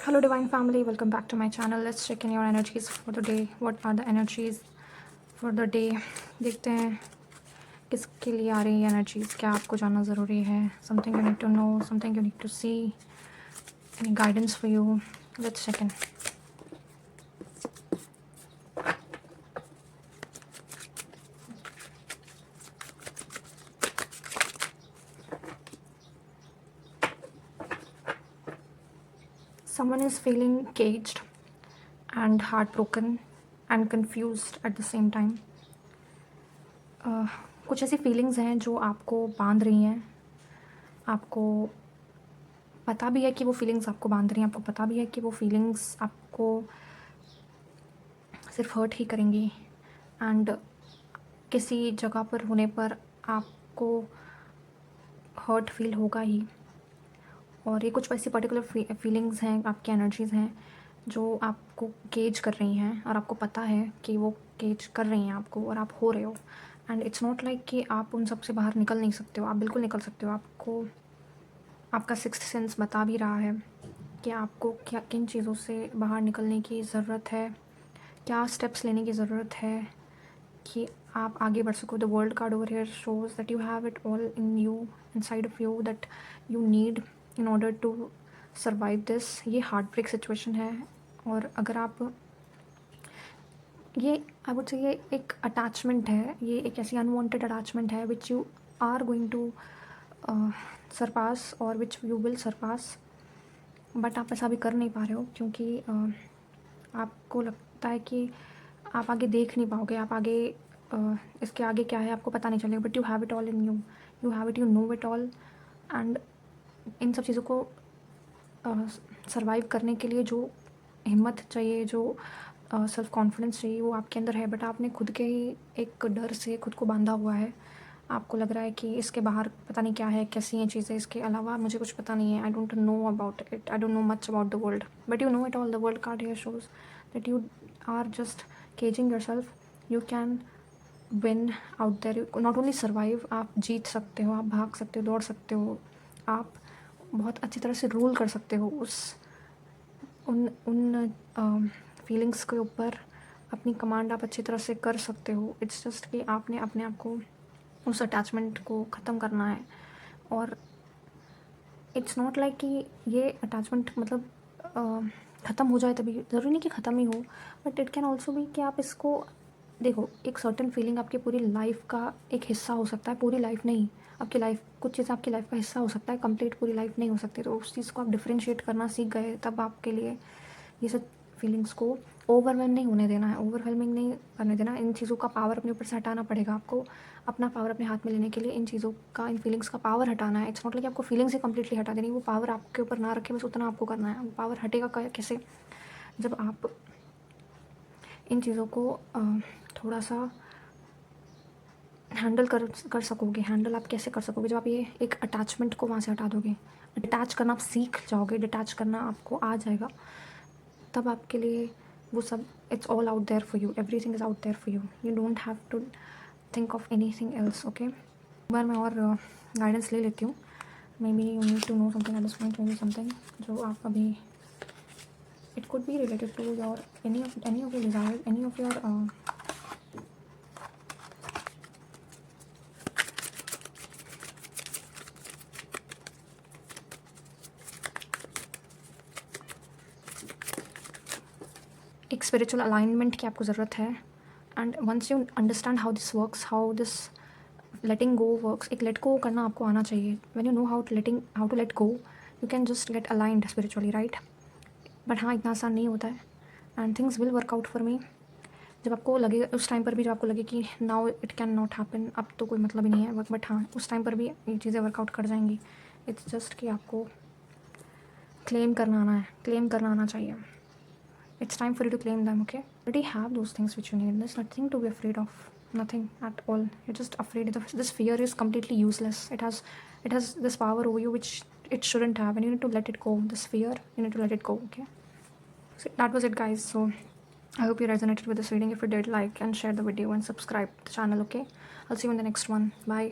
Hello divine family, welcome back to my channel. Let's check in your energies for the day. What are the energies for the day? देखते हैं किसके लिए आ रही है energies, क्या आपको जानना ज़रूरी है. Something you need to know, something you need to see, any guidance for you. Let's check in. Someone is feeling caged and heartbroken and confused at the same time. कुछ ऐसी फीलिंग्स हैं जो आपको बांध रही हैं. आपको पता भी है कि वो फीलिंग्स आपको बांध रही हैं, आपको पता भी है कि वो फीलिंग्स आपको सिर्फ हर्ट ही करेंगी. एंड किसी जगह पर होने पर आपको हर्ट फील होगा ही. और ये कुछ ऐसी पर्टिकुलर फीलिंग्स हैं, आपकी एनर्जीज़ हैं जो आपको केज कर रही हैं और आपको पता है कि वो केज कर रही हैं आपको और आप हो रहे हो. एंड इट्स नॉट लाइक कि आप उन सब से बाहर निकल नहीं सकते हो. आप बिल्कुल निकल सकते हो. आपको आपका सिक्स्थ सेंस बता भी रहा है कि आपको क्या किन चीज़ों से बाहर निकलने की ज़रूरत है, क्या स्टेप्स लेने की ज़रूरत है कि आप आगे बढ़ सको. The world card over here shows that you have it all in you, inside of you, that you need in order to survive this. ये हार्ट ब्रेक सिचुएशन है. और अगर आप ये आई वुड से ये एक अटैचमेंट है, ये एक ऐसी अनवांटेड अटैचमेंट है which you are going to surpass और which you will surpass. But आप ऐसा भी कर नहीं पा रहे हो क्योंकि आपको लगता है कि आप आगे देख नहीं पाओगे. आप आगे इसके आगे क्या है आपको पता नहीं चलेगा. But you have it all in you, you have it, you know it all. And in सब चीज़ों को सर्वाइव करने के लिए जो हिम्मत चाहिए, जो सेल्फ कॉन्फिडेंस चाहिए, वो आपके अंदर है. बट आपने खुद के ही एक डर से खुद को बांधा हुआ है. आपको लग रहा है कि इसके बाहर पता नहीं क्या है, कैसी हैं चीज़ें, इसके अलावा मुझे कुछ पता नहीं है. I don't know about it, I don't know much about the world. But you know it all. The world card here shows that you are just caging yourself. You can win out there. Not only survive, आप जीत सकते हो, आप भाग सकते हो, दौड़ सकते हो. आप बहुत अच्छी तरह से रूल कर सकते हो उन फीलिंग्स के ऊपर. अपनी कमांड आप अच्छी तरह से कर सकते हो. इट्स जस्ट कि आपने अपने आप को उस अटैचमेंट को ख़त्म करना है. और इट्स नॉट लाइक कि ये अटैचमेंट मतलब ख़त्म हो जाए तभी. ज़रूरी नहीं कि ख़त्म ही हो, बट इट कैन ऑल्सो भी कि आप इसको देखो. एक सर्टेन फीलिंग आपकी पूरी लाइफ का एक हिस्सा हो सकता है, पूरी लाइफ नहीं. आपकी लाइफ, कुछ चीज़ आपकी लाइफ का हिस्सा हो सकता है, कंप्लीट पूरी लाइफ नहीं हो सकती. तो उस चीज़ को आप डिफ्रेंशिएट करना सीख गए तब आपके लिए ये सब फीलिंग्स को ओवरवेलम नहीं होने देना है, ओवरवेलमिंग नहीं करने देना. इन चीज़ों का पावर अपने ऊपर से हटाना पड़ेगा आपको. अपना पावर अपने हाथ में लेने के लिए इन चीज़ों का, इन फीलिंग्स का पावर हटाना है. इट्स नॉट लाइक आपको फीलिंग्स ही कम्प्लीटली हटा देनी. वो पावर आपके ऊपर ना रखे, बस उतना आपको करना है. वो पावर हटेगा कैसे? जब आप इन चीज़ों को थोड़ा सा हैंडल कर सकोगे. हैंडल आप कैसे कर सकोगे? जब आप ये एक अटैचमेंट को वहाँ से हटा दोगे, डिटैच करना आप सीख जाओगे, डिटैच करना आपको आ जाएगा, तब आपके लिए वो सब it's all out there for you. Everything is out there for you. You don't have to think of anything else. Okay, एक बार मैं और गाइडेंस ले लेती हूँ. Maybe you need to know something at this point, maybe something जो आप अभी, it could be related to your any of your desire, any of your एक स्पिरिचुअल अलाइनमेंट की आपको ज़रूरत है. And once you understand how this works, how this letting go works, एक let go करना आपको आना चाहिए. When you know how to let go, you can just get aligned spiritually, right? But हाँ, इतना आसान नहीं होता है. And things will work out for me. जब आपको लगे उस टाइम पर भी, जब आपको लगे कि now it can not happen, अब तो कोई मतलब ही नहीं है, बट हाँ, उस टाइम पर भी ये चीज़ें वर्कआउट कर जाएंगी. इट्स जस्ट कि आपको क्लेम करना आना है, क्लेम करना आना चाहिए. It's time for you to claim them, okay? You already have those things which you need. There's nothing to be afraid of. Nothing at all. You're just afraid. This fear is completely useless. It has this power over you which it shouldn't have, and you need to let it go. This fear, you need to let it go, okay? So that was it, guys. So I hope you resonated with this reading. If you did, like and share the video and subscribe to the channel, okay? I'll see you in the next one. Bye.